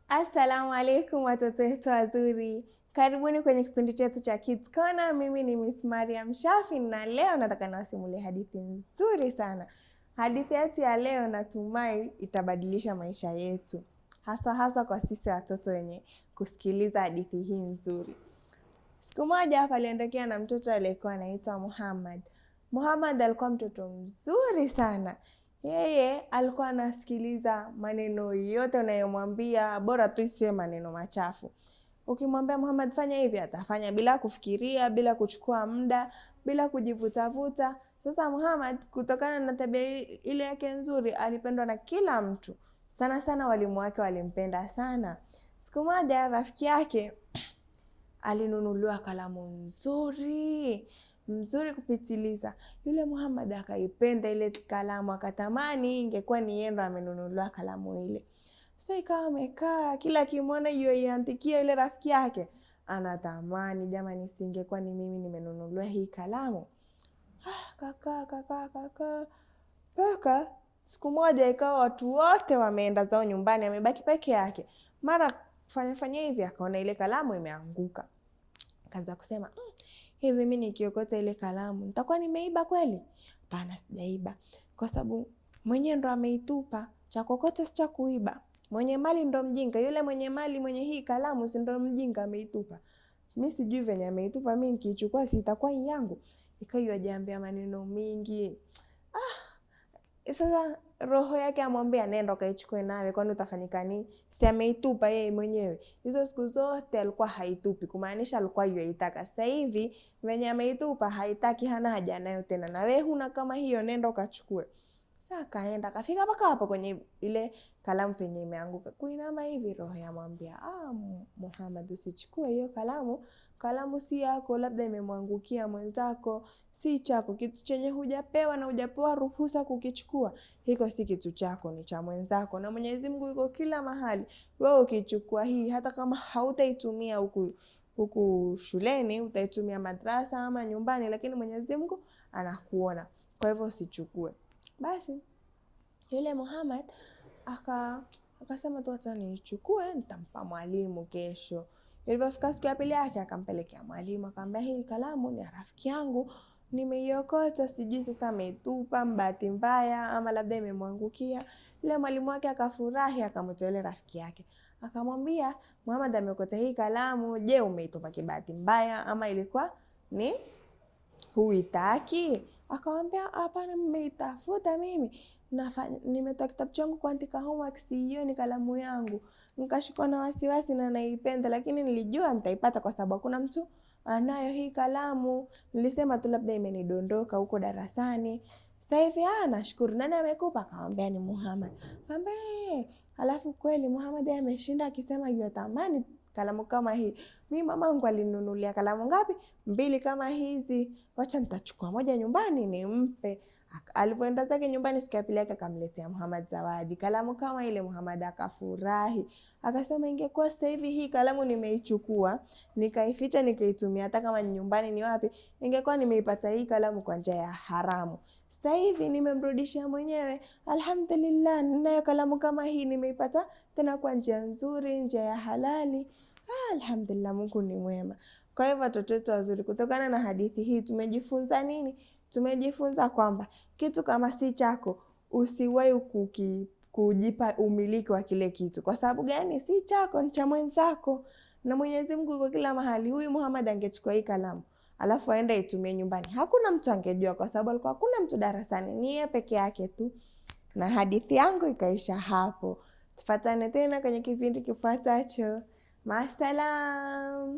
Assalamu alaikum watoto wetu wazuri, karibuni kwenye kipindi chetu cha Kids Corner. Mimi ni Miss Mariam Shafi na leo nataka niwasimulie hadithi nzuri sana. Hadithi yetu ya leo natumai itabadilisha maisha yetu, hasa kwa sisi watoto wenye kusikiliza hadithi hii nzuri. Siku moja hapa aliondokea na mtoto aliyekuwa anaitwa Muhammad. Muhammad alikuwa mtoto mzuri sana. Yeye alikuwa anasikiliza maneno yote unayomwambia, bora tu isiwe maneno machafu. Ukimwambia Muhammad fanya hivi, atafanya bila kufikiria, bila kuchukua muda, bila kujivutavuta. Sasa Muhammad, kutokana na tabia ile yake nzuri, alipendwa na kila mtu. Sana walimu wake walimpenda sana. Siku moja rafiki yake alinunuliwa kalamu nzuri kupitiliza. Yule Muhammad akaipenda ile kalamu, akatamani ingekuwa ni yeye ndo amenunuliwa kalamu ile. Sasa ikawa amekaa kila kimwona yoiandikia ile rafiki yake, anatamani jamani, singekuwa ni mimi nimenunuliwa hii kalamu. Kaka paka siku moja ikawa watu wote wameenda zao nyumbani, amebaki peke yake. Mara fanya hivi, akaona ile kalamu imeanguka. Akaanza kusema, hivi mimi nikiokota ile kalamu nitakuwa nimeiba kweli? Hapana, sijaiba, kwa sababu mwenye ndo ameitupa. Cha kokota si cha kuiba. Mwenye mali ndo mjinga. Yule mwenye mali, mwenye hii kalamu, si ndo mjinga, ameitupa. Mimi sijui venye ameitupa, mimi nikichukua si itakuwa yangu. Ikawa ajiambia maneno mingi. Sasa roho yake amwambia nenda kaichukue nawe, kwani utafanyika nini? Si ameitupa yeye mwenyewe. Hizo siku zote alikuwa haitupi, kumaanisha alikuwa yuaitaka. Sasa hivi venye ameitupa haitaki, hana haja nayo tena. Na wewe huna kama hiyo, nenda ukachukue. Sasa kaenda kafika mpaka hapo kwenye ile kalamu penye imeanguka. Kuinama hivi, roho yamwambia, Muhammad, usichukue hiyo kalamu. Kalamu si yako, labda imemwangukia mwenzako, si chako. Kitu chenye hujapewa na hujapewa ruhusa kukichukua, hiko si kitu chako, ni cha mwenzako. Na Mwenyezi Mungu yuko kila mahali. Wewe ukichukua hii, hata kama hautaitumia huku shuleni, utaitumia madrasa ama nyumbani, lakini Mwenyezi Mungu anakuona. Kwa hivyo usichukue. Basi yule Muhammad akasema tu acha nichukue, nitampa mwalimu kesho. Ilipofika siku ya pili yake, akampelekea mwalimu, akamwambia hii kalamu ni rafiki yangu, nimeiokota, sijui sasa ameitupa bahati mbaya ama labda imemwangukia. Yule mwalimu wake akafurahi, akamwita yule rafiki yake, akamwambia Muhammad ameokota hii kalamu, je, umeitupa kibahati mbaya ama ilikuwa ni huitaki? Akamwambia hapana, nimeitafuta mimi. Nimetoa kitabu changu kuandika homework, sioni kalamu yangu. Nikashikwa na wasiwasi na naipenda, lakini nilijua nitaipata kwa sababu kuna mtu anayo hii kalamu. Nilisema tu labda imenidondoka huko darasani. Sasa hivi nashukuru. Nani amekupa? Akamwambia ni Muhammad. Akamwambia alafu kweli Muhammad ameshinda akisema yuatamani kalamu kama hii. Mimi mamangu alinunulia kalamu ngapi? 2 kama hizi. Wacha nitachukua moja nyumbani nimpe. Alipoenda zake nyumbani siku ya pili yake, akamletea Muhammad zawadi, kalamu kama ile. Muhammad akafurahi, akasema ingekuwa sasa hivi hii kalamu nimeichukua, nikaificha, nikaitumia hata kama nyumbani ni wapi, ingekuwa nimeipata hii kalamu kwa njia ya haramu. Sasa hivi nimemrudishia mwenyewe, alhamdulillah, ninayo kalamu kama hii, nimeipata tena kwa njia nzuri, njia ya halali. Alhamdulillah, Mungu ni mwema. Kwa hivyo watoto wetu wazuri, kutokana na hadithi hii tumejifunza nini? Tumejifunza kwamba kitu kama si chako, usiwahi kujipa umiliki wa kile kitu. Kwa sababu gani? Si chako, ni cha mwenzako. Na Mwenyezi Mungu yuko kila mahali. Huyu Muhammad angechukua hii kalamu alafu aende itumie nyumbani, hakuna mtu angejua, kwa sababu alikuwa hakuna mtu darasani, ni yeye peke yake tu. Na hadithi yangu ikaisha hapo. Tufuatane tena kwenye kipindi kifuatacho. Maasalam.